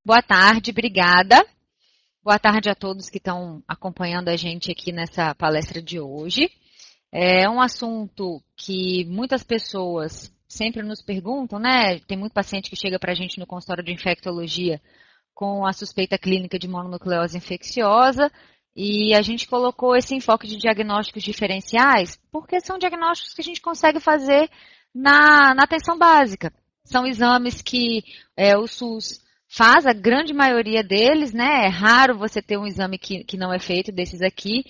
Boa tarde, obrigada. Boa tarde a todos que estão acompanhando a gente aqui nessa palestra de hoje. É um assunto que muitas pessoas sempre nos perguntam, né? Tem muito paciente que chega para a gente no consultório de infectologia com a suspeita clínica de mononucleose infecciosa e a gente colocou esse enfoque de diagnósticos diferenciais porque são diagnósticos que a gente consegue fazer na atenção básica. São exames que o SUS faz, a grande maioria deles, né? É raro você ter um exame que não é feito desses aqui.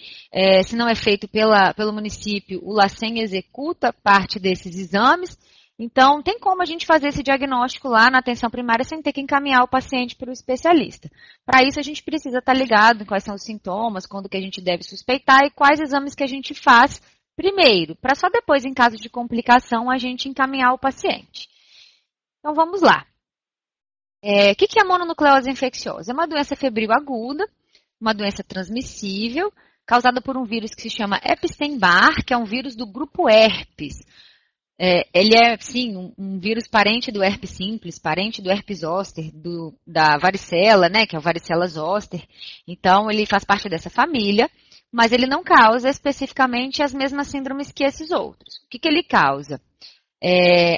Se não é feito pelo município, o LACEN executa parte desses exames. Então, tem como a gente fazer esse diagnóstico lá na atenção primária sem ter que encaminhar o paciente para o especialista. Para isso, a gente precisa estar ligado em quais são os sintomas, quando que a gente deve suspeitar e quais exames que a gente faz primeiro, para só depois, em caso de complicação, a gente encaminhar o paciente. Então, vamos lá. O que é a mononucleose infecciosa? É uma doença febril aguda, uma doença transmissível, causada por um vírus que se chama Epstein-Barr, que é um vírus do grupo herpes. Ele é, sim, um vírus parente do herpes simples, parente do herpes zoster, da varicela, né, que é o varicela zoster. Então, ele faz parte dessa família, mas ele não causa especificamente as mesmas síndromes que esses outros. O que ele causa?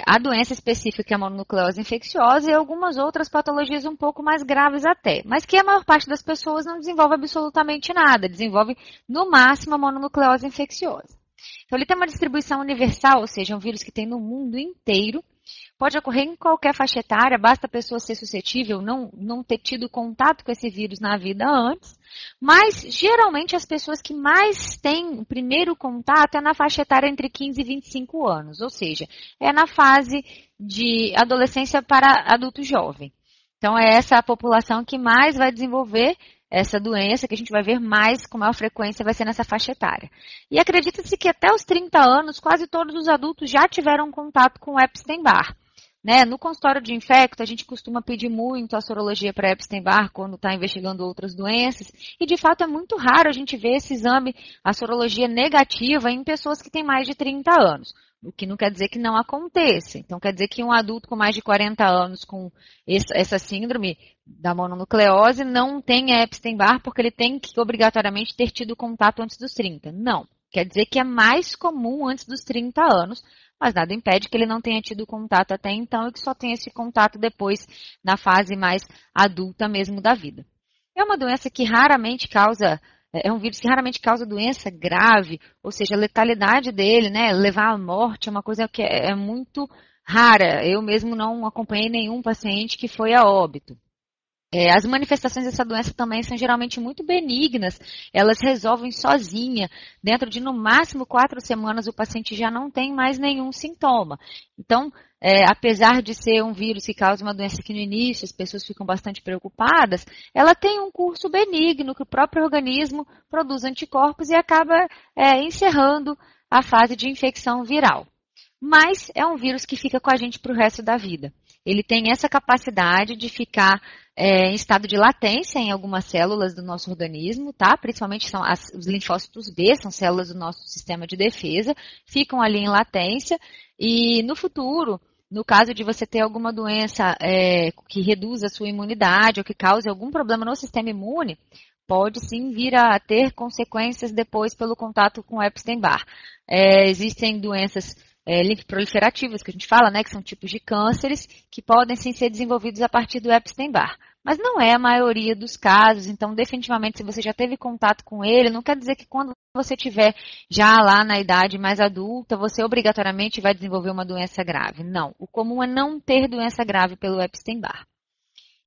A doença específica que é a mononucleose infecciosa e algumas outras patologias um pouco mais graves até, mas que a maior parte das pessoas não desenvolve absolutamente nada, desenvolve no máximo a mononucleose infecciosa. Então ele tem uma distribuição universal, ou seja, é um vírus que tem no mundo inteiro, pode ocorrer em qualquer faixa etária, basta a pessoa ser suscetível, não ter tido contato com esse vírus na vida antes, mas geralmente as pessoas que mais têm o primeiro contato é na faixa etária entre 15 e 25 anos, ou seja, é na fase de adolescência para adulto jovem. Então é essa a população que mais vai desenvolver essa doença, que a gente vai ver mais, com maior frequência, vai ser nessa faixa etária. E acredita-se que até os 30 anos, quase todos os adultos já tiveram contato com Epstein-Barr. Né? No consultório de infecto, a gente costuma pedir muito a sorologia para Epstein-Barr quando está investigando outras doenças. E, de fato, é muito raro a gente ver esse exame, a sorologia negativa, em pessoas que têm mais de 30 anos. O que não quer dizer que não aconteça. Então, quer dizer que um adulto com mais de 40 anos com essa síndrome da mononucleose não tem Epstein-Barr porque ele tem que obrigatoriamente ter tido contato antes dos 30. Não. Quer dizer que é mais comum antes dos 30 anos, mas nada impede que ele não tenha tido contato até então e que só tenha esse contato depois na fase mais adulta mesmo da vida. É uma doença que raramente causa... É um vírus que raramente causa doença grave, ou seja, a letalidade dele, né, levar à morte é uma coisa que é muito rara. Eu mesmo não acompanhei nenhum paciente que foi a óbito. As manifestações dessa doença também são geralmente muito benignas, elas resolvem sozinha. Dentro de no máximo 4 semanas o paciente já não tem mais nenhum sintoma. Então, apesar de ser um vírus que causa uma doença que no início as pessoas ficam bastante preocupadas, ela tem um curso benigno que o próprio organismo produz anticorpos e acaba encerrando a fase de infecção viral. Mas é um vírus que fica com a gente para o resto da vida. Ele tem essa capacidade de ficar em estado de latência em algumas células do nosso organismo, tá? Principalmente são os linfócitos B, são células do nosso sistema de defesa, ficam ali em latência e no futuro, no caso de você ter alguma doença que reduza a sua imunidade ou que cause algum problema no sistema imune, pode sim vir a ter consequências depois pelo contato com Epstein-Barr. Existem doenças linfoproliferativas, que a gente fala, né, que são tipos de cânceres, que podem sim ser desenvolvidos a partir do Epstein-Barr. Mas não é a maioria dos casos, então definitivamente se você já teve contato com ele, não quer dizer que quando você estiver já lá na idade mais adulta, você obrigatoriamente vai desenvolver uma doença grave. Não, o comum é não ter doença grave pelo Epstein-Barr.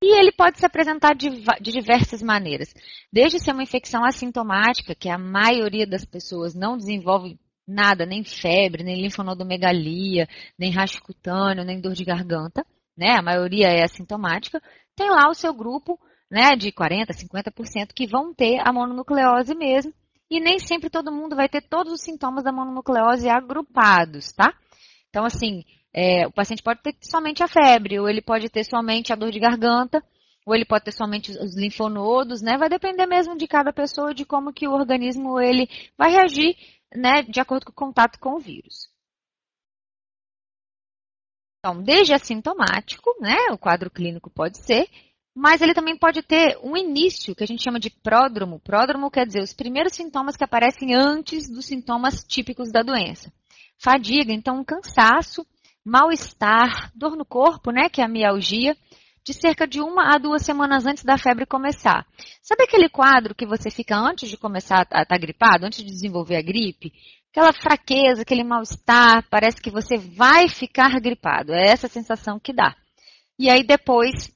E ele pode se apresentar de diversas maneiras, desde ser uma infecção assintomática, que a maioria das pessoas não desenvolve nada, nem febre, nem linfonodomegalia, nem racho cutâneo, nem dor de garganta, né? A maioria é assintomática. Tem lá o seu grupo, né, de 40%, 50% que vão ter a mononucleose mesmo, e nem sempre todo mundo vai ter todos os sintomas da mononucleose agrupados, tá? Então, assim, o paciente pode ter somente a febre, ou ele pode ter somente a dor de garganta, ou ele pode ter somente os linfonodos, né? Vai depender mesmo de cada pessoa, de como que o organismo ele vai reagir, né, de acordo com o contato com o vírus. Então, desde assintomático, né, o quadro clínico pode ser, mas ele também pode ter um início, que a gente chama de pródromo. Pródromo quer dizer os primeiros sintomas que aparecem antes dos sintomas típicos da doença. Fadiga, então um cansaço, mal-estar, dor no corpo, né, que é a mialgia, de cerca de 1 a 2 semanas antes da febre começar. Sabe aquele quadro que você fica antes de começar a estar gripado, antes de desenvolver a gripe? Aquela fraqueza, aquele mal-estar, parece que você vai ficar gripado. É essa sensação que dá. E aí depois,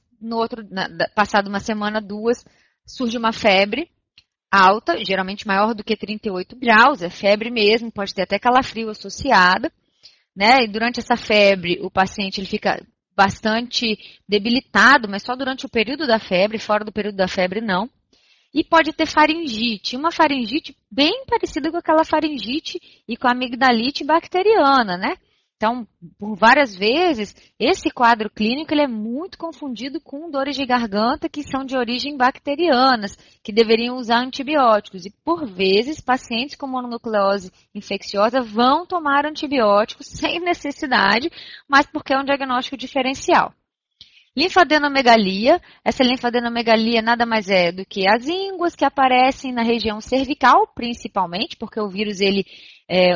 passado 1 semana, 2, surge uma febre alta, geralmente maior do que 38 graus, é febre mesmo, pode ter até calafrio associada, né? E durante essa febre, o paciente ele fica bastante debilitado, mas só durante o período da febre, fora do período da febre não. E pode ter faringite, uma faringite bem parecida com aquela faringite e com a amigdalite bacteriana, né? Então, por várias vezes, esse quadro clínico ele é muito confundido com dores de garganta que são de origem bacterianas, que deveriam usar antibióticos. E, por vezes, pacientes com mononucleose infecciosa vão tomar antibióticos sem necessidade, mas porque é um diagnóstico diferencial. Linfadenomegalia, essa linfadenomegalia nada mais é do que as ínguas que aparecem na região cervical, principalmente, porque o vírus,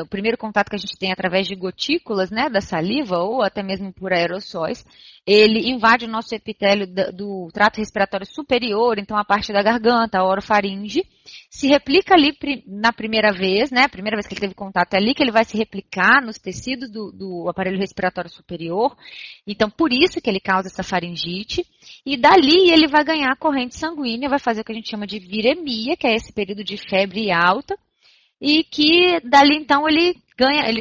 o primeiro contato que a gente tem é através de gotículas, né, da saliva ou até mesmo por aerossóis, ele invade o nosso epitélio do trato respiratório superior, então a parte da garganta, a orofaringe, se replica ali na primeira vez, né, a primeira vez que ele teve contato é ali que ele vai se replicar nos tecidos do aparelho respiratório superior, então por isso que ele causa essa faringite, e dali ele vai ganhar corrente sanguínea, vai fazer o que a gente chama de viremia, que é esse período de febre alta, e que dali então ele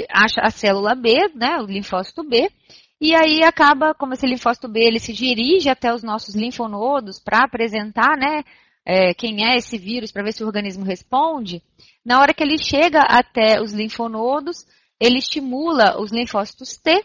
acha a célula B, né, o linfócito B, e aí acaba, como esse linfócito B, ele se dirige até os nossos linfonodos para apresentar, né, quem é esse vírus, para ver se o organismo responde. Na hora que ele chega até os linfonodos, ele estimula os linfócitos T,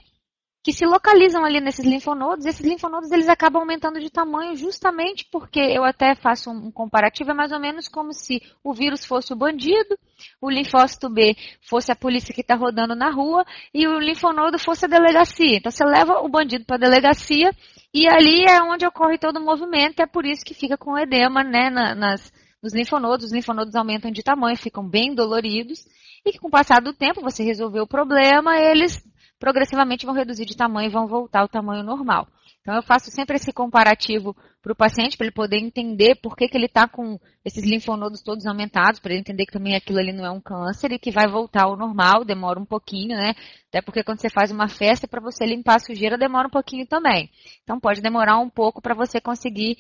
que se localizam ali nesses linfonodos, e esses linfonodos eles acabam aumentando de tamanho justamente porque, eu até faço um comparativo, é mais ou menos como se o vírus fosse o bandido, o linfócito B fosse a polícia que está rodando na rua, e o linfonodo fosse a delegacia. Então você leva o bandido para a delegacia, e ali é onde ocorre todo o movimento, e é por isso que fica com edema, né, nos linfonodos. Os linfonodos aumentam de tamanho, ficam bem doloridos, e que com o passar do tempo, você resolveu o problema, eles progressivamente vão reduzir de tamanho e vão voltar ao tamanho normal. Então, eu faço sempre esse comparativo para o paciente, para ele poder entender por que ele está com esses linfonodos todos aumentados, para ele entender que também aquilo ali não é um câncer e que vai voltar ao normal, demora um pouquinho, né? Até porque quando você faz uma festa, para você limpar a sujeira, demora um pouquinho também. Então, pode demorar um pouco para você conseguir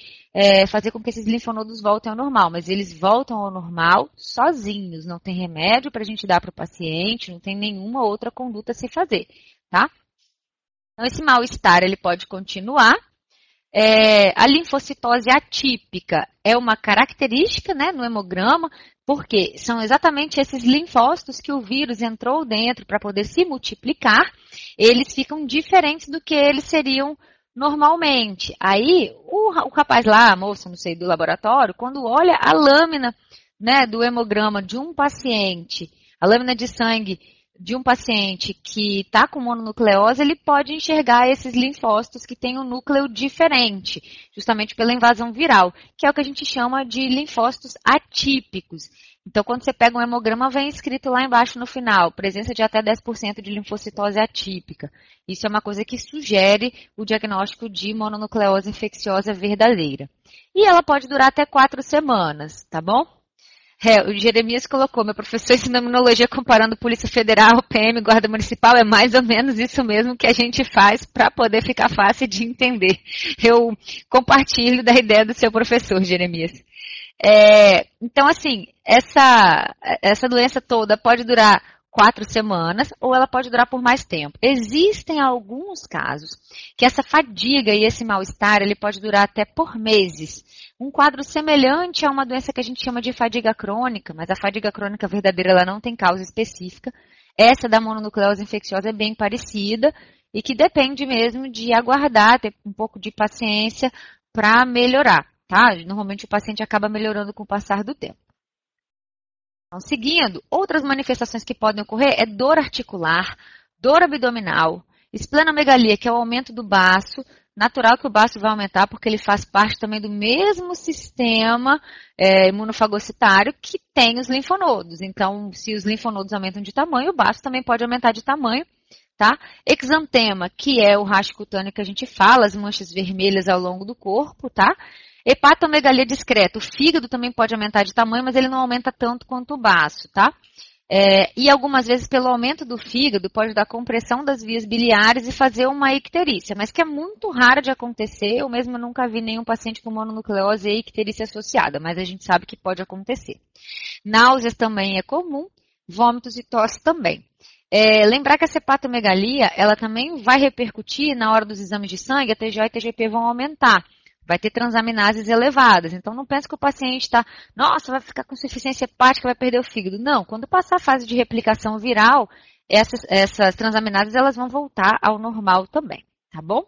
fazer com que esses linfonodos voltem ao normal, mas eles voltam ao normal sozinhos, não tem remédio para a gente dar para o paciente, não tem nenhuma outra conduta a se fazer, tá? Então, esse mal-estar ele pode continuar. A linfocitose atípica é uma característica, né, no hemograma, porque são exatamente esses linfócitos que o vírus entrou dentro para poder se multiplicar, eles ficam diferentes do que eles seriam normalmente. Aí, o rapaz lá, a moça, não sei, do laboratório, quando olha a lâmina, né, do hemograma de um paciente, a lâmina de sangue de um paciente que está com mononucleose, ele pode enxergar esses linfócitos que têm um núcleo diferente, justamente pela invasão viral, que é o que a gente chama de linfócitos atípicos. Então, quando você pega um hemograma, vem escrito lá embaixo no final, presença de até 10% de linfocitose atípica. Isso é uma coisa que sugere o diagnóstico de mononucleose infecciosa verdadeira. E ela pode durar até 4 semanas, tá bom? O Jeremias colocou, meu professor de imunologia comparando Polícia Federal, PM, Guarda Municipal, é mais ou menos isso mesmo que a gente faz para poder ficar fácil de entender. Eu compartilho da ideia do seu professor, Jeremias. Então, assim, essa doença toda pode durar 4 semanas ou ela pode durar por mais tempo. Existem alguns casos que essa fadiga e esse mal-estar ele pode durar até por meses. Um quadro semelhante a uma doença que a gente chama de fadiga crônica, mas a fadiga crônica verdadeira ela não tem causa específica. Essa da mononucleose infecciosa é bem parecida e que depende mesmo de aguardar, ter um pouco de paciência para melhorar, tá? Normalmente o paciente acaba melhorando com o passar do tempo. Então, seguindo, outras manifestações que podem ocorrer é dor articular, dor abdominal, esplenomegalia, que é o aumento do baço, natural que o baço vai aumentar, porque ele faz parte também do mesmo sistema imunofagocitário que tem os linfonodos. Então, se os linfonodos aumentam de tamanho, o baço também pode aumentar de tamanho, tá? Exantema, que é o rastro cutâneo que a gente fala, as manchas vermelhas ao longo do corpo, tá? Hepatomegalia discreta, o fígado também pode aumentar de tamanho, mas ele não aumenta tanto quanto o baço, tá? E algumas vezes, pelo aumento do fígado, pode dar compressão das vias biliares e fazer uma icterícia, mas que é muito rara de acontecer. Eu mesmo nunca vi nenhum paciente com mononucleose e icterícia associada, mas a gente sabe que pode acontecer. Náuseas também é comum, vômitos e tosse também. Lembrar que a hepatomegalia, ela também vai repercutir na hora dos exames de sangue, a TGO e a TGP vão aumentar. Vai ter transaminases elevadas. Então, não pense que o paciente está, nossa, vai ficar com insuficiência hepática, vai perder o fígado. Não, quando passar a fase de replicação viral, essas transaminases elas vão voltar ao normal também, tá bom?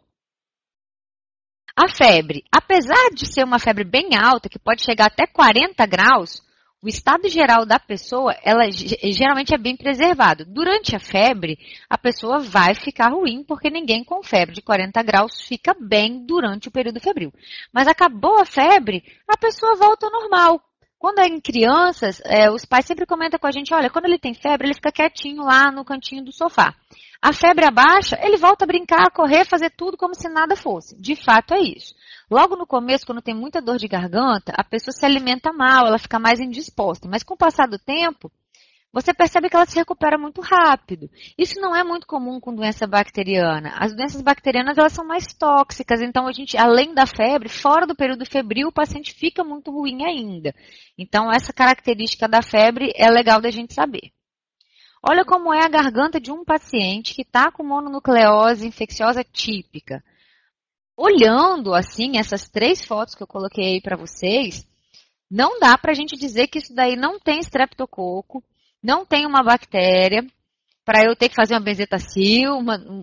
A febre, apesar de ser uma febre bem alta, que pode chegar até 40 graus, o estado geral da pessoa, ela geralmente é bem preservado. Durante a febre, a pessoa vai ficar ruim, porque ninguém com febre de 40 graus fica bem durante o período febril. Mas acabou a febre, a pessoa volta ao normal. Quando é em crianças, os pais sempre comentam com a gente, olha, quando ele tem febre, ele fica quietinho lá no cantinho do sofá. A febre abaixa, ele volta a brincar, a correr, fazer tudo como se nada fosse. De fato é isso. Logo no começo, quando tem muita dor de garganta, a pessoa se alimenta mal, ela fica mais indisposta. Mas com o passar do tempo, você percebe que ela se recupera muito rápido. Isso não é muito comum com doença bacteriana. As doenças bacterianas, elas são mais tóxicas. Então, a gente, além da febre, fora do período febril, o paciente fica muito ruim ainda. Então, essa característica da febre é legal da gente saber. Olha como é a garganta de um paciente que está com mononucleose infecciosa típica. Olhando, assim, essas 3 fotos que eu coloquei aí para vocês, não dá para a gente dizer que isso daí não tem streptococo, não tem uma bactéria, para eu ter que fazer uma benzetacil,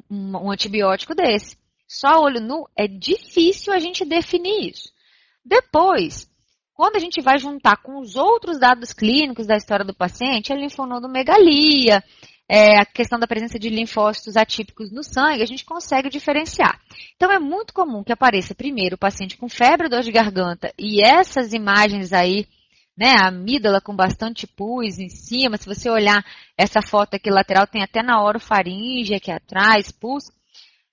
um antibiótico desse. Só olho nu, é difícil a gente definir isso. Depois, quando a gente vai juntar com os outros dados clínicos da história do paciente, a linfonodomegalia, a questão da presença de linfócitos atípicos no sangue, a gente consegue diferenciar. Então, é muito comum que apareça primeiro o paciente com febre, dor de garganta e essas imagens aí, né, a amígdala com bastante pus em cima. Se você olhar essa foto aqui lateral, tem até na orofaringe aqui atrás, pus.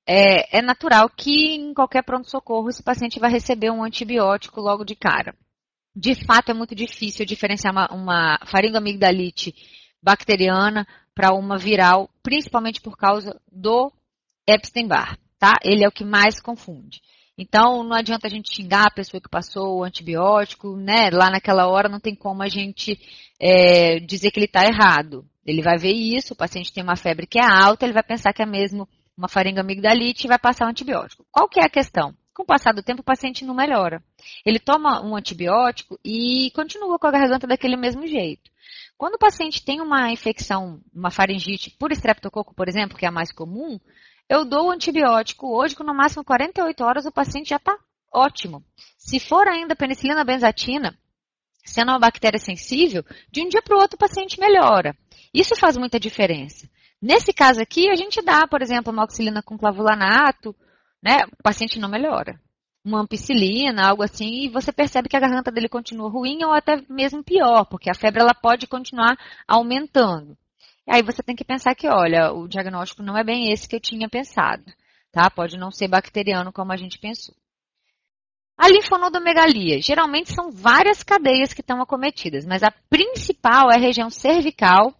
É natural que em qualquer pronto-socorro esse paciente vai receber um antibiótico logo de cara. De fato, é muito difícil diferenciar uma faringoamigdalite bacteriana para uma viral, principalmente por causa do Epstein-Barr, tá? Ele é o que mais confunde. Então, não adianta a gente xingar a pessoa que passou o antibiótico, né? Lá naquela hora não tem como a gente dizer que ele está errado. Ele vai ver isso, o paciente tem uma febre que é alta, ele vai pensar que é mesmo uma faringoamigdalite e vai passar o antibiótico. Qual que é a questão? Com o passar do tempo, o paciente não melhora. Ele toma um antibiótico e continua com a garganta daquele mesmo jeito. Quando o paciente tem uma infecção, uma faringite por estreptococo, por exemplo, que é a mais comum, eu dou o antibiótico hoje, com no máximo 48 horas o paciente já está ótimo. Se for ainda penicilina benzatina, sendo uma bactéria sensível, de um dia para o outro o paciente melhora. Isso faz muita diferença. Nesse caso aqui, a gente dá, por exemplo, amoxicilina com clavulanato, né? O paciente não melhora. Uma ampicilina, algo assim, e você percebe que a garganta dele continua ruim ou até mesmo pior, porque a febre ela pode continuar aumentando. E aí você tem que pensar que, olha, o diagnóstico não é bem esse que eu tinha pensado, tá? Pode não ser bacteriano como a gente pensou. A linfonodomegalia, geralmente são várias cadeias que estão acometidas, mas a principal é a região cervical.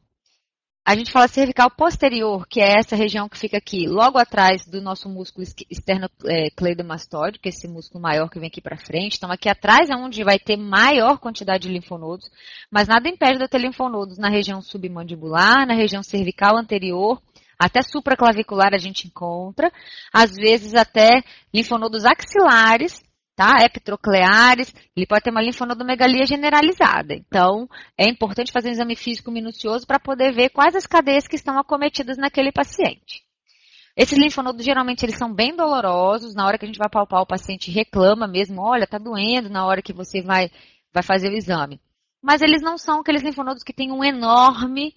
A gente fala cervical posterior, que é essa região que fica aqui, logo atrás do nosso músculo esternocleidomastoide, que é esse músculo maior que vem aqui para frente. Então, aqui atrás é onde vai ter maior quantidade de linfonodos, mas nada impede de eu ter linfonodos na região submandibular, na região cervical anterior, até supraclavicular a gente encontra, às vezes até linfonodos axilares, tá? Eptrocleares, ele pode ter uma linfonodomegalia generalizada. Então, é importante fazer um exame físico minucioso para poder ver quais as cadeias que estão acometidas naquele paciente. Esses linfonodos, geralmente, eles são bem dolorosos. Na hora que a gente vai palpar, o paciente reclama mesmo, olha, tá doendo na hora que você vai fazer o exame. Mas eles não são aqueles linfonodos que têm um enorme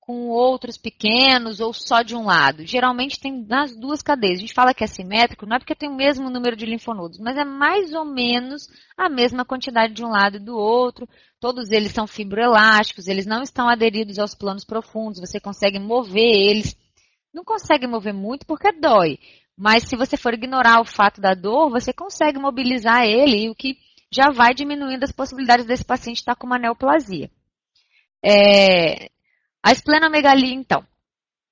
com outros pequenos ou só de um lado? Geralmente tem nas duas cadeias. A gente fala que é simétrico, não é porque tem o mesmo número de linfonodos, mas é mais ou menos a mesma quantidade de um lado e do outro. Todos eles são fibroelásticos, eles não estão aderidos aos planos profundos, você consegue mover eles. Não consegue mover muito porque dói, mas se você for ignorar o fato da dor, você consegue mobilizar ele, o que já vai diminuindo as possibilidades desse paciente estar com uma neoplasia. A esplenomegalia, então,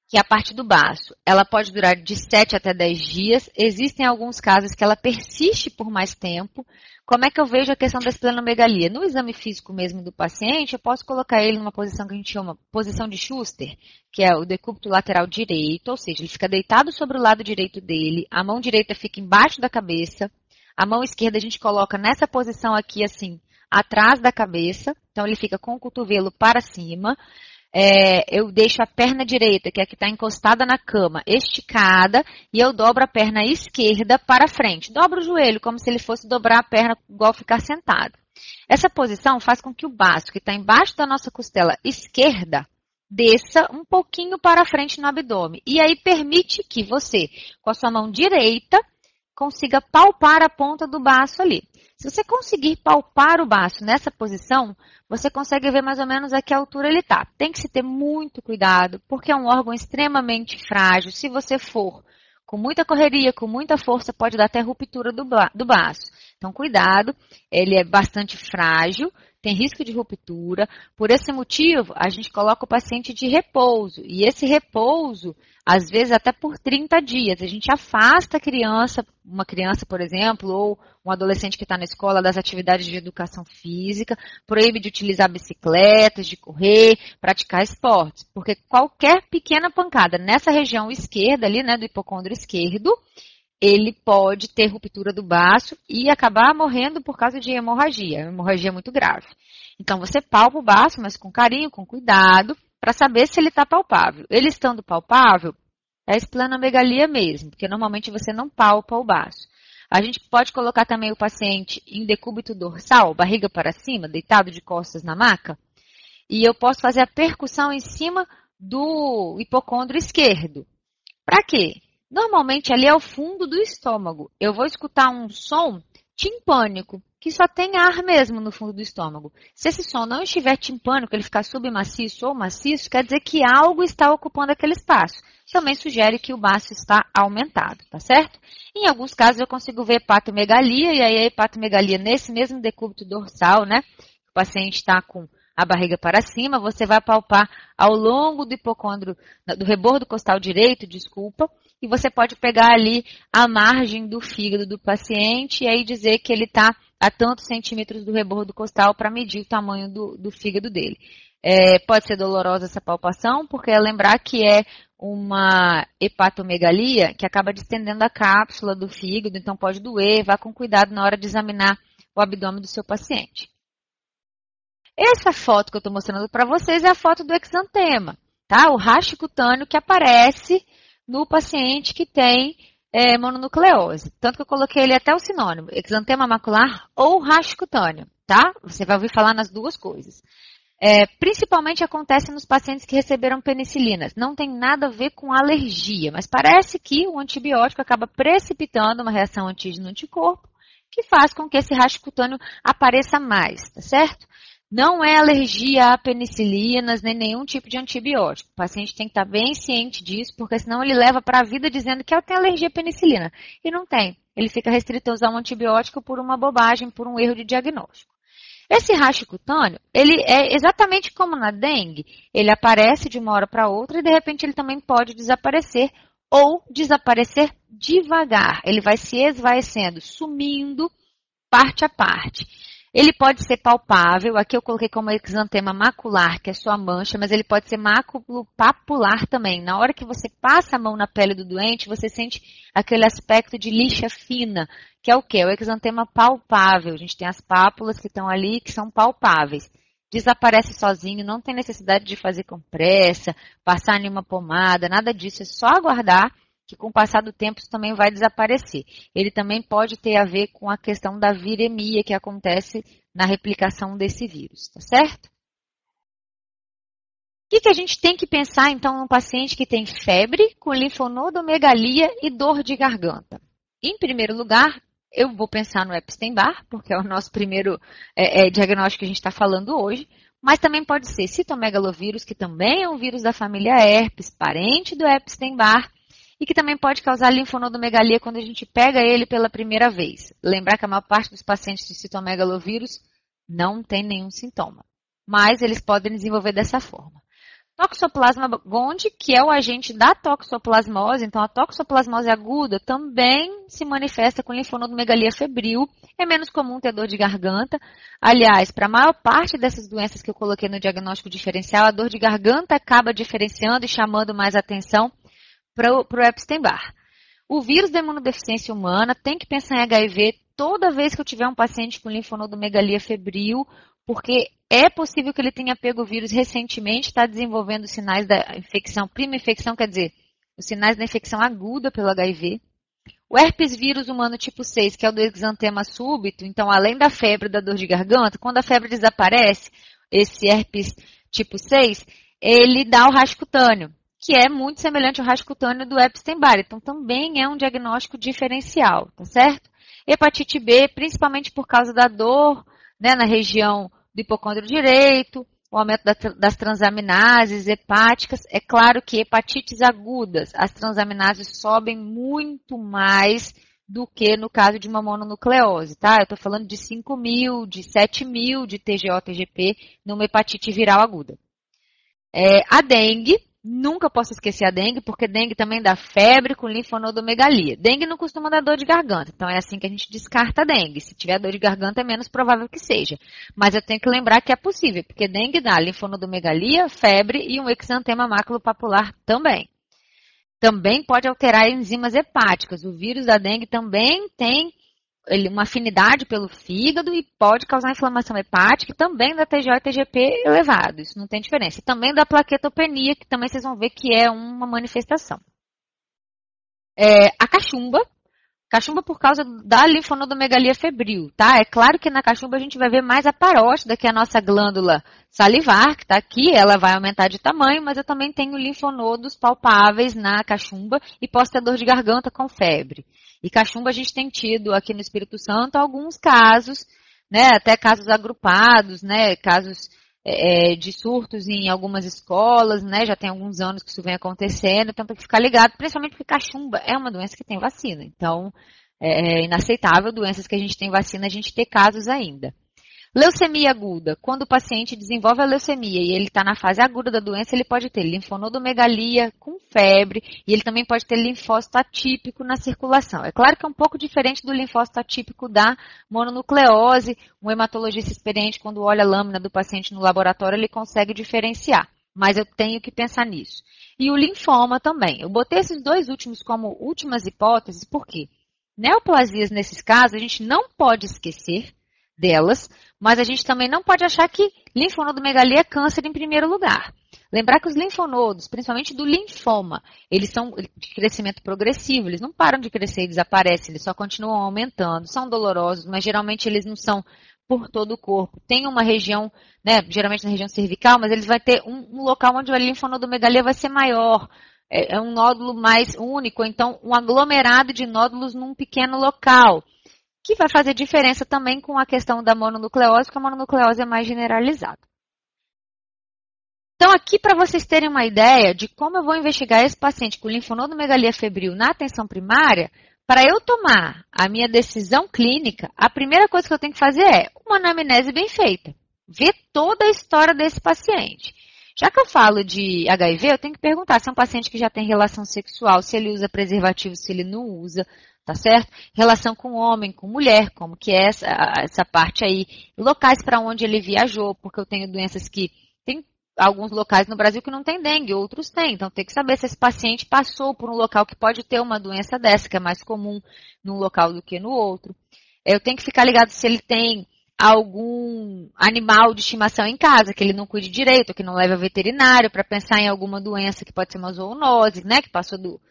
que é a parte do baço, ela pode durar de 7 até 10 dias. Existem alguns casos que ela persiste por mais tempo. Como é que eu vejo a questão da esplenomegalia? No exame físico mesmo do paciente, eu posso colocar ele numa posição que a gente chama posição de Schuster, que é o decúbito lateral direito, ou seja, ele fica deitado sobre o lado direito dele, a mão direita fica embaixo da cabeça, a mão esquerda a gente coloca nessa posição aqui, assim, atrás da cabeça, então ele fica com o cotovelo para cima. Eu deixo a perna direita, que é a que está encostada na cama, esticada, e eu dobro a perna esquerda para frente. Dobro o joelho, como se ele fosse dobrar a perna igual ficar sentado. Essa posição faz com que o baço, que está embaixo da nossa costela esquerda, desça um pouquinho para frente no abdômen. E aí permite que você, com a sua mão direita, consiga palpar a ponta do baço ali. Se você conseguir palpar o baço nessa posição, você consegue ver mais ou menos a que altura ele está. Tem que se ter muito cuidado, porque é um órgão extremamente frágil. Se você for com muita correria, com muita força, pode dar até ruptura do baço. Então, cuidado, ele é bastante frágil, tem risco de ruptura. Por esse motivo, a gente coloca o paciente de repouso. E esse repouso, às vezes até por 30 dias. A gente afasta a criança, uma criança, por exemplo, ou um adolescente que está na escola, das atividades de educação física, proíbe de utilizar bicicletas, de correr, praticar esportes. Porque qualquer pequena pancada nessa região esquerda ali, né, do hipocôndrio esquerdo, ele pode ter ruptura do baço e acabar morrendo por causa de hemorragia. Uma hemorragia muito grave. Então, você palpa o baço, mas com carinho, com cuidado, para saber se ele está palpável. Ele estando palpável, é a esplenomegalia mesmo, porque normalmente você não palpa o baço. A gente pode colocar também o paciente em decúbito dorsal, barriga para cima, deitado de costas na maca, e eu posso fazer a percussão em cima do hipocôndrio esquerdo. Para quê? Normalmente ali é o fundo do estômago. Eu vou escutar um som timpânico, que só tem ar mesmo no fundo do estômago. Se esse som não estiver timpânico, ele ficar submaciço ou maciço, quer dizer que algo está ocupando aquele espaço. Também sugere que o baço está aumentado, tá certo? Em alguns casos eu consigo ver hepatomegalia, e aí a hepatomegalia nesse mesmo decúbito dorsal, né? O paciente está com a barriga para cima, você vai palpar ao longo do hipocôndrio, do rebordo costal direito, desculpa, e você pode pegar ali a margem do fígado do paciente e aí dizer que ele está a tantos centímetros do rebordo costal para medir o tamanho do fígado dele. Pode ser dolorosa essa palpação, porque é lembrar que é uma hepatomegalia que acaba distendendo a cápsula do fígado, então pode doer, vá com cuidado na hora de examinar o abdômen do seu paciente. Essa foto que eu estou mostrando para vocês é a foto do exantema, tá? O racho cutâneo que aparece no paciente que tem mononucleose. Tanto que eu coloquei ele até o sinônimo, exantema macular ou racho cutâneo, tá? Você vai ouvir falar nas duas coisas. Principalmente acontece nos pacientes que receberam penicilinas. Não tem nada a ver com alergia, mas parece que o antibiótico acaba precipitando uma reação antígeno-anticorpo que faz com que esse racho cutâneo apareça mais, tá certo? Não é alergia a penicilinas, nem nenhum tipo de antibiótico. O paciente tem que estar bem ciente disso, porque senão ele leva para a vida dizendo que eu tenho alergia à penicilina. E não tem. Ele fica restrito a usar um antibiótico por uma bobagem, por um erro de diagnóstico. Esse racho cutâneo, ele é exatamente como na dengue. Ele aparece de uma hora para outra e de repente ele também pode desaparecer ou desaparecer devagar. Ele vai se esvaecendo, sumindo parte a parte. Ele pode ser palpável, aqui eu coloquei como exantema macular, que é só a mancha, mas ele pode ser maculopapular também. Na hora que você passa a mão na pele do doente, você sente aquele aspecto de lixa fina, que é o quê? É o exantema palpável. A gente tem as pápulas que estão ali, que são palpáveis. Desaparece sozinho, não tem necessidade de fazer compressa, passar nenhuma pomada, nada disso, é só aguardar que com o passar do tempo isso também vai desaparecer. Ele também pode ter a ver com a questão da viremia que acontece na replicação desse vírus, tá certo? que a gente tem que pensar, então, num paciente que tem febre, com linfonodomegalia e dor de garganta? Em primeiro lugar, eu vou pensar no Epstein-Barr, porque é o nosso primeiro diagnóstico que a gente está falando hoje, mas também pode ser citomegalovírus, que também é um vírus da família herpes, parente do Epstein-Barr, e que também pode causar linfonodomegalia quando a gente pega ele pela primeira vez. Lembrar que a maior parte dos pacientes de citomegalovírus não tem nenhum sintoma, mas eles podem desenvolver dessa forma. Toxoplasma gondii, que é o agente da toxoplasmose, então a toxoplasmose aguda também se manifesta com linfonodomegalia febril, é menos comum ter dor de garganta. Aliás, para a maior parte dessas doenças que eu coloquei no diagnóstico diferencial, a dor de garganta acaba diferenciando e chamando mais atenção para o Epstein-Barr. O vírus da imunodeficiência humana tem que pensar em HIV toda vez que eu tiver um paciente com linfonodomegalia febril, porque é possível que ele tenha pego o vírus recentemente, está desenvolvendo sinais da infecção, prima infecção, quer dizer, os sinais da infecção aguda pelo HIV. O herpes vírus humano tipo 6, que é o do exantema súbito, então além da febre e da dor de garganta, quando a febre desaparece, esse herpes tipo 6, ele dá o rasgo cutâneo, que é muito semelhante ao rasgo cutâneo do Epstein-Barr, então também é um diagnóstico diferencial, tá certo? Hepatite B, principalmente por causa da dor, né, na região do hipocôndrio direito, o aumento das transaminases hepáticas. É claro que hepatites agudas, as transaminases sobem muito mais do que no caso de uma mononucleose, tá? Eu estou falando de 5.000, de 7.000 de TGO, TGP numa hepatite viral aguda. A dengue, nunca posso esquecer a dengue, porque dengue também dá febre com linfonodomegalia. Dengue não costuma dar dor de garganta, então é assim que a gente descarta a dengue. Se tiver dor de garganta, é menos provável que seja. Mas eu tenho que lembrar que é possível, porque dengue dá linfonodomegalia, febre e um exantema maculopapular também. Também pode alterar enzimas hepáticas. O vírus da dengue também tem uma afinidade pelo fígado e pode causar inflamação hepática e também da TGO e TGP elevado. Isso não tem diferença. E também da plaquetopenia, que também vocês vão ver que é uma manifestação. A cachumba por causa da linfonodomegalia febril, tá? É claro que na cachumba a gente vai ver mais a parótida, que é a nossa glândula salivar, que está aqui, ela vai aumentar de tamanho, mas eu também tenho linfonodos palpáveis na cachumba e posso ter dor de garganta com febre. E cachumba a gente tem tido aqui no Espírito Santo alguns casos, né, até casos agrupados, né, casos de surtos em algumas escolas, né, já tem alguns anos que isso vem acontecendo, então tem que ficar ligado, principalmente porque cachumba é uma doença que tem vacina, então é inaceitável doenças que a gente tem vacina, a gente ter casos ainda. Leucemia aguda, quando o paciente desenvolve a leucemia e ele está na fase aguda da doença, ele pode ter linfonodomegalia com febre e ele também pode ter linfócito atípico na circulação. É claro que é um pouco diferente do linfócito atípico da mononucleose. Um hematologista experiente, quando olha a lâmina do paciente no laboratório, ele consegue diferenciar, mas eu tenho que pensar nisso. E o linfoma também. Eu botei esses dois últimos como últimas hipóteses, porque neoplasias nesses casos a gente não pode esquecer delas, mas a gente também não pode achar que linfonodomegalia é câncer em primeiro lugar. Lembrar que os linfonodos, principalmente do linfoma, eles são de crescimento progressivo, eles não param de crescer e desaparecem, eles só continuam aumentando, são dolorosos, mas geralmente eles não são por todo o corpo. Tem uma região, né, geralmente na região cervical, mas eles vão ter um local onde a linfonodomegalia vai ser maior, é um nódulo mais único, então um aglomerado de nódulos num pequeno local, que vai fazer diferença também com a questão da mononucleose, porque a mononucleose é mais generalizada. Então, aqui para vocês terem uma ideia de como eu vou investigar esse paciente com linfonodomegalia febril na atenção primária, para eu tomar a minha decisão clínica, a primeira coisa que eu tenho que fazer é uma anamnese bem feita. Ver toda a história desse paciente. Já que eu falo de HIV, eu tenho que perguntar se é um paciente que já tem relação sexual, se ele usa preservativo, se ele não usa, tá certo? Relação com homem, com mulher, como que é essa parte aí. Locais para onde ele viajou, porque eu tenho doenças que tem alguns locais no Brasil que não tem dengue, outros têm. Então tem que saber se esse paciente passou por um local que pode ter uma doença dessa, que é mais comum num local do que no outro. Eu tenho que ficar ligado se ele tem algum animal de estimação em casa, que ele não cuide direito, que não leve ao veterinário, para pensar em alguma doença que pode ser uma zoonose, né, que passou do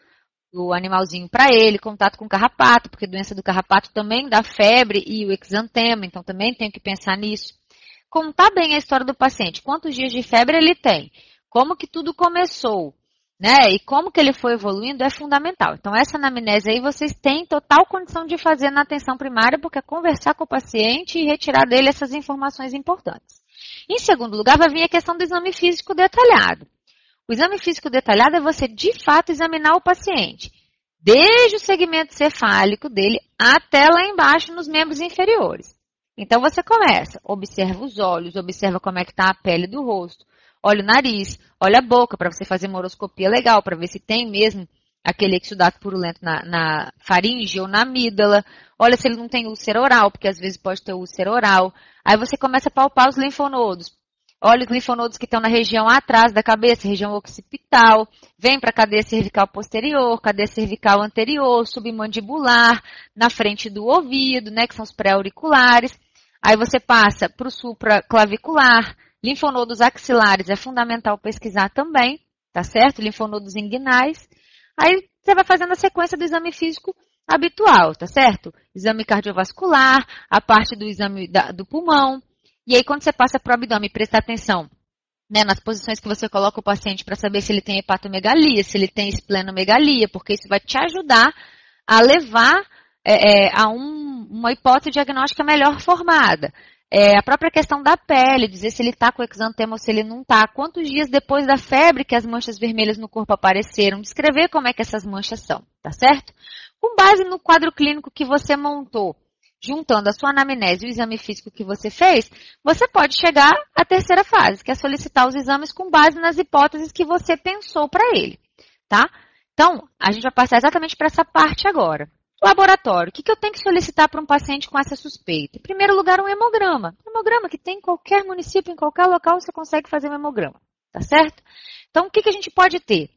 animalzinho para ele, contato com carrapato, porque a doença do carrapato também dá febre e o exantema, então também tenho que pensar nisso. Contar bem a história do paciente, quantos dias de febre ele tem, como que tudo começou, né? E como que ele foi evoluindo é fundamental. Então, essa anamnese aí vocês têm total condição de fazer na atenção primária, porque é conversar com o paciente e retirar dele essas informações importantes. Em segundo lugar, vai vir a questão do exame físico detalhado. O exame físico detalhado é você, de fato, examinar o paciente, desde o segmento cefálico dele até lá embaixo nos membros inferiores. Então, você começa, observa os olhos, observa como é que está a pele do rosto, olha o nariz, olha a boca, para você fazer uma horoscopia legal, para ver se tem mesmo aquele exudato purulento na faringe ou na amígdala. Olha se ele não tem úlcera oral, porque às vezes pode ter úlcera oral. Aí você começa a palpar os linfonodos. Olha os linfonodos que estão na região atrás da cabeça, região occipital. Vem para a cadeia cervical posterior, cadeia cervical anterior, submandibular, na frente do ouvido, né, que são os pré-auriculares. Aí você passa para o supraclavicular, linfonodos axilares, é fundamental pesquisar também, tá certo? Linfonodos inguinais. Aí você vai fazendo a sequência do exame físico habitual, tá certo? Exame cardiovascular, a parte do exame do pulmão. E aí quando você passa para o abdômen, presta atenção, né, nas posições que você coloca o paciente para saber se ele tem hepatomegalia, se ele tem esplenomegalia, porque isso vai te ajudar a levar a uma hipótese diagnóstica melhor formada. A própria questão da pele, dizer se ele está com exantema ou se ele não está, quantos dias depois da febre que as manchas vermelhas no corpo apareceram, descrever como é que essas manchas são, tá certo? Com base no quadro clínico que você montou, juntando a sua anamnese e o exame físico que você fez, você pode chegar à terceira fase, que é solicitar os exames com base nas hipóteses que você pensou para ele, tá? Então, a gente vai passar exatamente para essa parte agora. Laboratório, o que eu tenho que solicitar para um paciente com essa suspeita? Em primeiro lugar, um hemograma. Um hemograma que tem em qualquer município, em qualquer local, você consegue fazer um hemograma, tá certo? Então, o que a gente pode ter?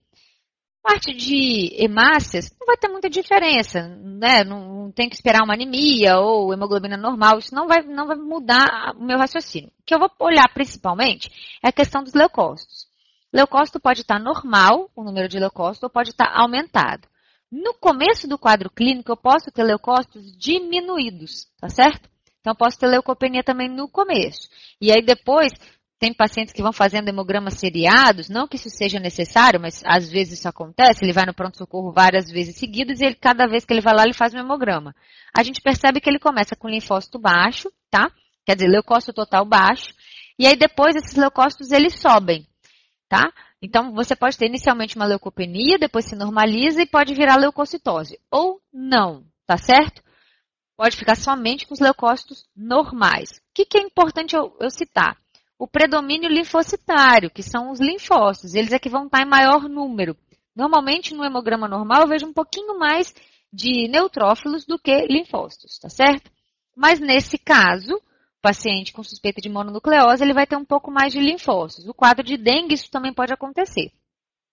Parte de hemácias, não vai ter muita diferença, né? Não tem que esperar uma anemia ou hemoglobina normal, isso não vai mudar o meu raciocínio. O que eu vou olhar principalmente é a questão dos leucócitos. Leucócito pode estar normal, o número de leucócitos, ou pode estar aumentado. No começo do quadro clínico, eu posso ter leucócitos diminuídos, tá certo? Então, eu posso ter leucopenia também no começo. E aí, depois, tem pacientes que vão fazendo hemogramas seriados, não que isso seja necessário, mas às vezes isso acontece, ele vai no pronto-socorro várias vezes seguidas e cada vez que ele vai lá, ele faz um hemograma. A gente percebe que ele começa com linfócito baixo, tá? Quer dizer, leucócito total baixo, e aí depois esses leucócitos, eles sobem, tá? Então, você pode ter inicialmente uma leucopenia, depois se normaliza e pode virar leucocitose. Ou não, tá certo? Pode ficar somente com os leucócitos normais. O que é importante eu citar? O predomínio linfocitário, que são os linfócitos. Eles é que vão estar em maior número. Normalmente, no hemograma normal, eu vejo um pouquinho mais de neutrófilos do que linfócitos, tá certo? Mas nesse caso, paciente com suspeita de mononucleose, ele vai ter um pouco mais de linfócitos. O quadro de dengue, isso também pode acontecer.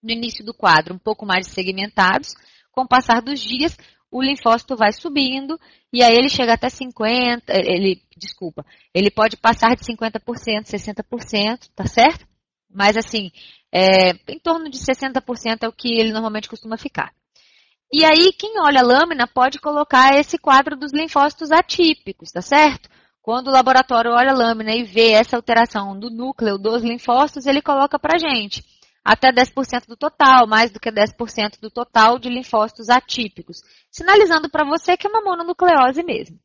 No início do quadro, um pouco mais segmentados. Com o passar dos dias, o linfócito vai subindo e aí ele chega até 50%, ele pode passar de 50%, 60%, tá certo? Mas assim, em torno de 60% é o que ele normalmente costuma ficar. E aí, quem olha a lâmina pode colocar esse quadro dos linfócitos atípicos, tá certo? Quando o laboratório olha a lâmina e vê essa alteração do núcleo dos linfócitos, ele coloca para a gente até 10% do total, mais do que 10% do total de linfócitos atípicos, sinalizando para você que é uma mononucleose mesmo.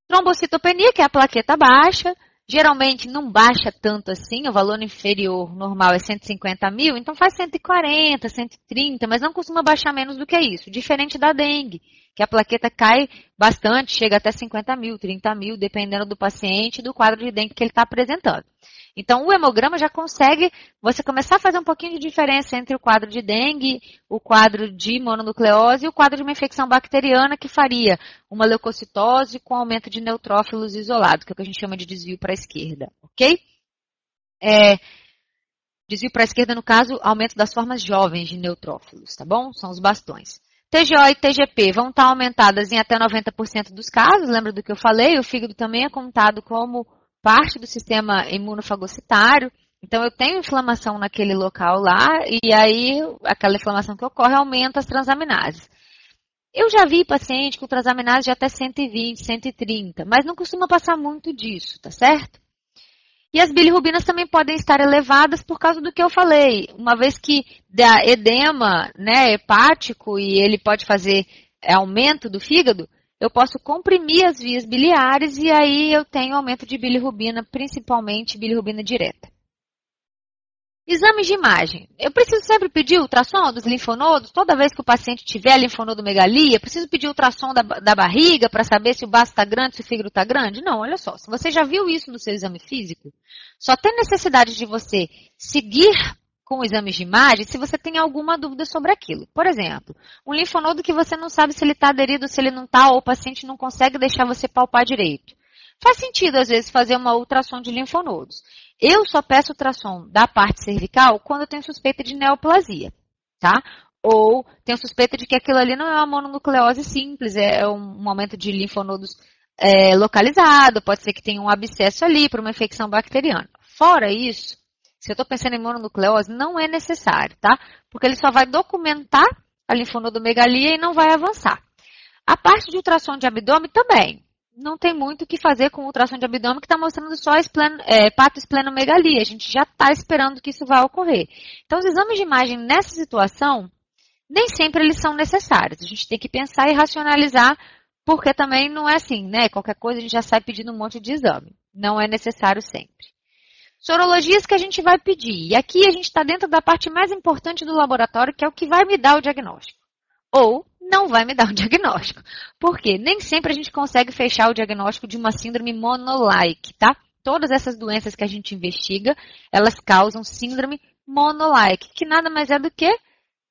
Trombocitopenia, que é a plaqueta baixa, geralmente não baixa tanto assim, o valor inferior normal é 150 mil, então faz 140, 130, mas não costuma baixar menos do que isso, diferente da dengue, que a plaqueta cai bastante, chega até 50 mil, 30 mil, dependendo do paciente e do quadro de dengue que ele está apresentando. Então, o hemograma já consegue você começar a fazer um pouquinho de diferença entre o quadro de dengue, o quadro de mononucleose e o quadro de uma infecção bacteriana que faria uma leucocitose com aumento de neutrófilos isolados, que é o que a gente chama de desvio para a esquerda, ok? Desvio para a esquerda, no caso, aumento das formas jovens de neutrófilos, tá bom? São os bastões. TGO e TGP vão estar aumentadas em até 90% dos casos, lembra do que eu falei? O fígado também é contado como parte do sistema imunofagocitário, então eu tenho inflamação naquele local lá, e aí aquela inflamação que ocorre aumenta as transaminases. Eu já vi paciente com transaminase de até 120, 130, mas não costuma passar muito disso, tá certo? E as bilirrubinas também podem estar elevadas por causa do que eu falei. Uma vez que dá edema, né, hepático e ele pode fazer aumento do fígado, eu posso comprimir as vias biliares e aí eu tenho aumento de bilirrubina, principalmente bilirrubina direta. Exames de imagem. Eu preciso sempre pedir ultrassom dos linfonodos? Toda vez que o paciente tiver linfonodomegalia, preciso pedir ultrassom da barriga para saber se o baço está grande, se o fígado está grande? Não, olha só. Se você já viu isso no seu exame físico, só tem necessidade de você seguir com exames de imagem se você tem alguma dúvida sobre aquilo. Por exemplo, um linfonodo que você não sabe se ele está aderido, se ele não está, ou o paciente não consegue deixar você palpar direito. Faz sentido, às vezes, fazer uma ultrassom de linfonodos. Eu só peço ultrassom da parte cervical quando eu tenho suspeita de neoplasia, tá? Ou tenho suspeita de que aquilo ali não é uma mononucleose simples, é um aumento de linfonodos localizado, pode ser que tenha um abscesso ali por uma infecção bacteriana. Fora isso, se eu estou pensando em mononucleose, não é necessário, tá? Porque ele só vai documentar a linfonodomegalia e não vai avançar. A parte de ultrassom de abdômen também. Não tem muito o que fazer com o ultrassom de abdômen que está mostrando só hepatosplenomegalia. A gente já está esperando que isso vai ocorrer. Então, os exames de imagem nessa situação, nem sempre eles são necessários. A gente tem que pensar e racionalizar, porque também não é assim, né? Qualquer coisa a gente já sai pedindo um monte de exame. Não é necessário sempre. Sorologias que a gente vai pedir. E aqui a gente está dentro da parte mais importante do laboratório, que é o que vai me dar o diagnóstico. Ou não vai me dar um diagnóstico. Por quê? Nem sempre a gente consegue fechar o diagnóstico de uma síndrome monolike, tá? Todas essas doenças que a gente investiga, elas causam síndrome monolike, que nada mais é do que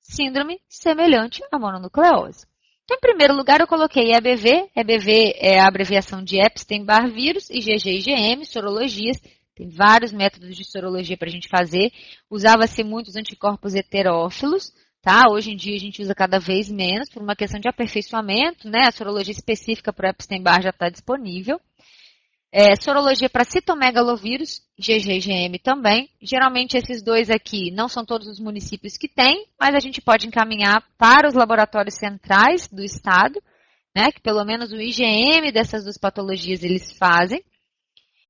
síndrome semelhante à mononucleose. Então, em primeiro lugar, eu coloquei EBV. EBV é a abreviação de Epstein-Barr vírus, IgG e IgM, sorologias. Tem vários métodos de sorologia para a gente fazer. Usava-se muitos anticorpos heterófilos. Tá? Hoje em dia a gente usa cada vez menos por uma questão de aperfeiçoamento, né? A sorologia específica para o Epstein-Barr já está disponível. Sorologia para citomegalovírus, IgG e IgM também. Geralmente esses dois aqui não são todos os municípios que têm, mas a gente pode encaminhar para os laboratórios centrais do estado, né? Que pelo menos o IgM dessas duas patologias eles fazem.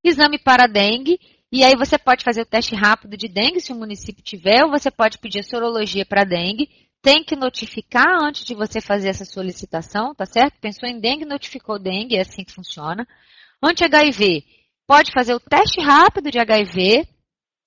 Exame para dengue. E aí você pode fazer o teste rápido de dengue, se o município tiver, ou você pode pedir a sorologia para dengue. Tem que notificar antes de você fazer essa solicitação, tá certo? Pensou em dengue, notificou dengue, é assim que funciona. Anti-HIV, pode fazer o teste rápido de HIV,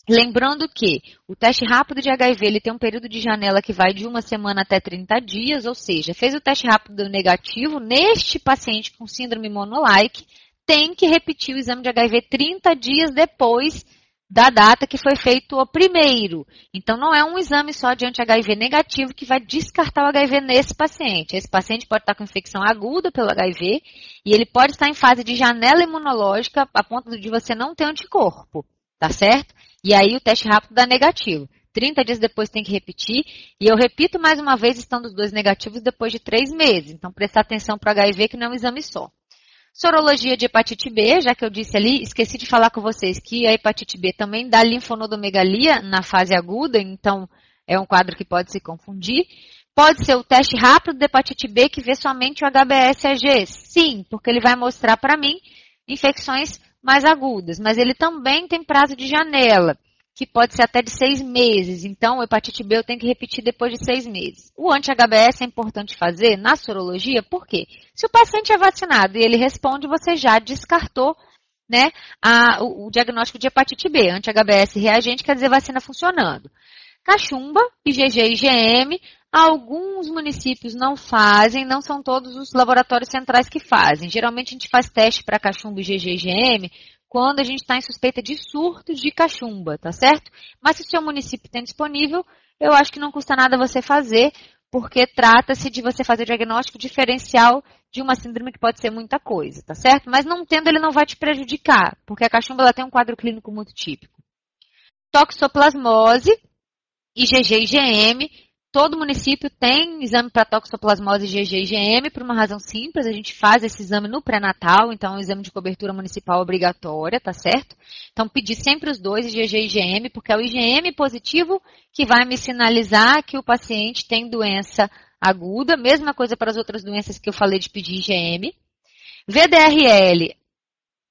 lembrando que o teste rápido de HIV ele tem um período de janela que vai de 1 semana até 30 dias, ou seja, fez o teste rápido negativo neste paciente com síndrome monolike, tem que repetir o exame de HIV 30 dias depois da data que foi feito o primeiro. Então, não é um exame só de anti-HIV negativo que vai descartar o HIV nesse paciente. Esse paciente pode estar com infecção aguda pelo HIV e ele pode estar em fase de janela imunológica a ponto de você não ter anticorpo, tá certo? E aí o teste rápido dá negativo. 30 dias depois tem que repetir. E eu repito mais uma vez, estando os dois negativos depois de 3 meses. Então, prestar atenção para o HIV que não é um exame só. Sorologia de hepatite B, já que eu disse ali, esqueci de falar com vocês que a hepatite B também dá linfonodomegalia na fase aguda, então é um quadro que pode se confundir. Pode ser o teste rápido de hepatite B que vê somente o HBsAg. Sim, porque ele vai mostrar para mim infecções mais agudas, mas ele também tem prazo de janela, que pode ser até de 6 meses. Então, o hepatite B eu tenho que repetir depois de 6 meses. O anti-HBs é importante fazer na sorologia, por quê? Se o paciente é vacinado e ele responde, você já descartou, né, o diagnóstico de hepatite B. Anti-HBs reagente quer dizer vacina funcionando. Cachumba, IgG e IgM, alguns municípios não fazem, não são todos os laboratórios centrais que fazem. Geralmente a gente faz teste para cachumba, IgG e IgM, quando a gente está em suspeita de surtos de cachumba, tá certo? Mas se o seu município tem disponível, eu acho que não custa nada você fazer, porque trata-se de você fazer o diagnóstico diferencial de uma síndrome que pode ser muita coisa, tá certo? Mas não tendo, ele não vai te prejudicar, porque a cachumba ela tem um quadro clínico muito típico. Toxoplasmose, IgG e IgM. Todo município tem exame para toxoplasmose IgG e IgM por uma razão simples, a gente faz esse exame no pré-natal, então é um exame de cobertura municipal obrigatória, tá certo? Então pedir sempre os dois, IgG e IgM, porque é o IgM positivo que vai me sinalizar que o paciente tem doença aguda, mesma coisa para as outras doenças que eu falei de pedir IgM. VDRL,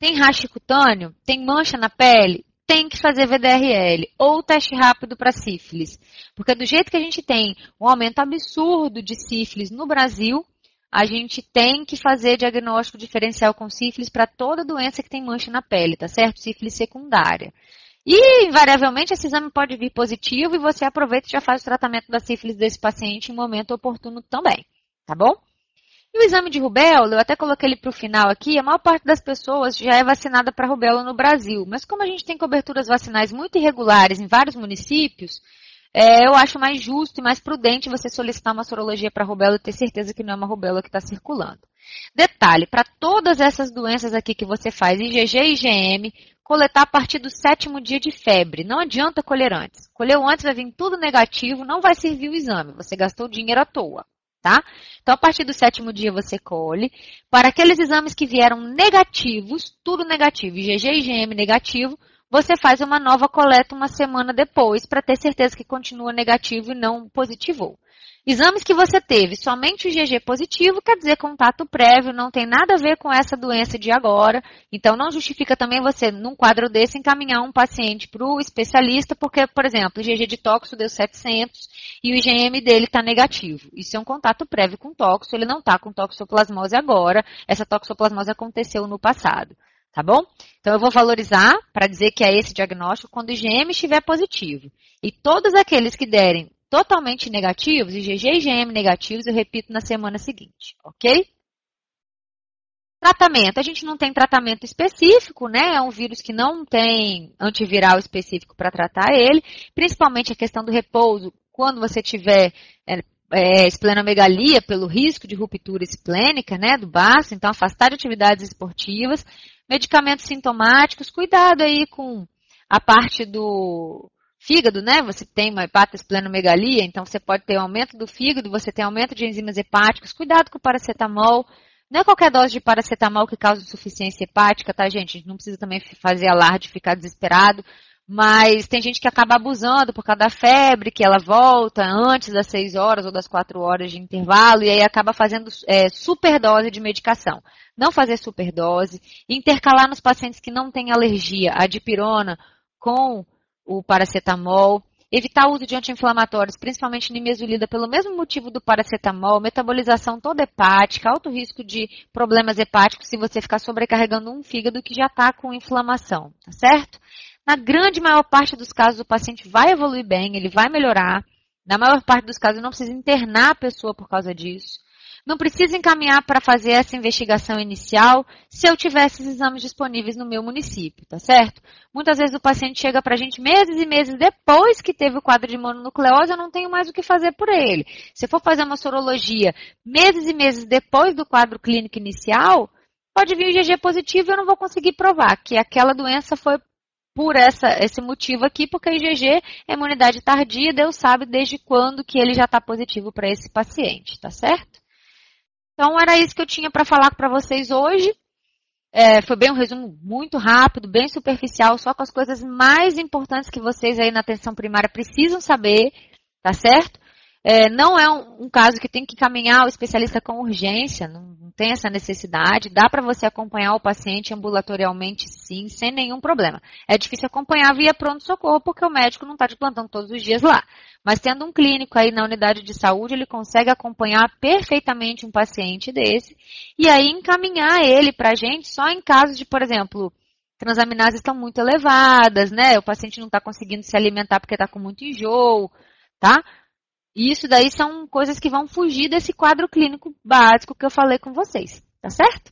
tem raste cutâneo? Tem mancha na pele? tem que fazer VDRL ou teste rápido para sífilis. Porque do jeito que a gente tem um aumento absurdo de sífilis no Brasil, a gente tem que fazer diagnóstico diferencial com sífilis para toda doença que tem mancha na pele, tá certo? Sífilis secundária. E, invariavelmente, esse exame pode vir positivo e você aproveita e já faz o tratamento da sífilis desse paciente em momento oportuno também, tá bom? E o exame de rubéola, eu até coloquei ele para o final aqui, a maior parte das pessoas já é vacinada para rubéola no Brasil. Mas como a gente tem coberturas vacinais muito irregulares em vários municípios, eu acho mais justo e mais prudente você solicitar uma sorologia para rubéola e ter certeza que não é uma rubéola que está circulando. Detalhe, para todas essas doenças aqui que você faz, IgG e IgM, coletar a partir do 7º dia de febre. Não adianta colher antes. Colheu antes, vai vir tudo negativo, não vai servir o exame. Você gastou dinheiro à toa. Tá? Então, a partir do 7º dia você colhe. Para aqueles exames que vieram negativos, tudo negativo, IgG e IgM negativo, você faz uma nova coleta uma semana depois para ter certeza que continua negativo e não positivou. Exames que você teve somente o IgG positivo, quer dizer contato prévio, não tem nada a ver com essa doença de agora. Então, não justifica também você, num quadro desse, encaminhar um paciente para o especialista, porque, por exemplo, o IgG de tóxico deu 700 e o IgM dele está negativo. Isso é um contato prévio com tóxico, ele não está com toxoplasmose agora, essa toxoplasmose aconteceu no passado. Tá bom? Então, eu vou valorizar para dizer que é esse diagnóstico quando o IgM estiver positivo. E todos aqueles que derem totalmente negativos, IgG e IgM negativos, eu repito na semana seguinte, ok? Tratamento. A gente não tem tratamento específico, né? É um vírus que não tem antiviral específico para tratar ele, principalmente a questão do repouso, quando você tiver esplenomegalia pelo risco de ruptura esplênica, né, do baço, então afastar de atividades esportivas, medicamentos sintomáticos, cuidado aí com a parte do fígado, né? Você tem uma hepatosplenomegalia, então você pode ter aumento do fígado, você tem aumento de enzimas hepáticas, cuidado com o paracetamol. Não é qualquer dose de paracetamol que causa insuficiência hepática, tá, gente? A gente não precisa também fazer alarde, ficar desesperado, mas tem gente que acaba abusando por causa da febre, que ela volta antes das 6 horas ou das 4 horas de intervalo, e aí acaba fazendo superdose de medicação. Não fazer superdose, intercalar nos pacientes que não têm alergia à dipirona com o paracetamol, evitar o uso de anti-inflamatórios, principalmente nimesulida, pelo mesmo motivo do paracetamol, metabolização toda hepática, alto risco de problemas hepáticos se você ficar sobrecarregando um fígado que já está com inflamação, tá certo? Na grande maior parte dos casos, o paciente vai evoluir bem, ele vai melhorar. Na maior parte dos casos, não precisa internar a pessoa por causa disso. Não precisa encaminhar para fazer essa investigação inicial se eu tivesse esses exames disponíveis no meu município, tá certo? Muitas vezes o paciente chega para a gente meses e meses depois que teve o quadro de mononucleose, eu não tenho mais o que fazer por ele. Se eu for fazer uma sorologia meses e meses depois do quadro clínico inicial, pode vir o IgG positivo e eu não vou conseguir provar que aquela doença foi por esse motivo aqui, porque a IgG é imunidade tardia, Deus sabe desde quando que ele já está positivo para esse paciente, tá certo? Então, era isso que eu tinha para falar para vocês hoje. Foi bem um resumo muito rápido, bem superficial, só com as coisas mais importantes que vocês aí na atenção primária precisam saber, tá certo? Não é um caso que tem que caminhar o especialista com urgência, não tem essa necessidade. Dá para você acompanhar o paciente ambulatorialmente, sim, sem nenhum problema. É difícil acompanhar via pronto-socorro, porque o médico não está de plantão todos os dias lá. Mas tendo um clínico aí na unidade de saúde, ele consegue acompanhar perfeitamente um paciente desse e aí encaminhar ele para a gente só em casos de, por exemplo, transaminases estão muito elevadas, né? O paciente não está conseguindo se alimentar porque está com muito enjoo, tá? E isso daí são coisas que vão fugir desse quadro clínico básico que eu falei com vocês, tá certo?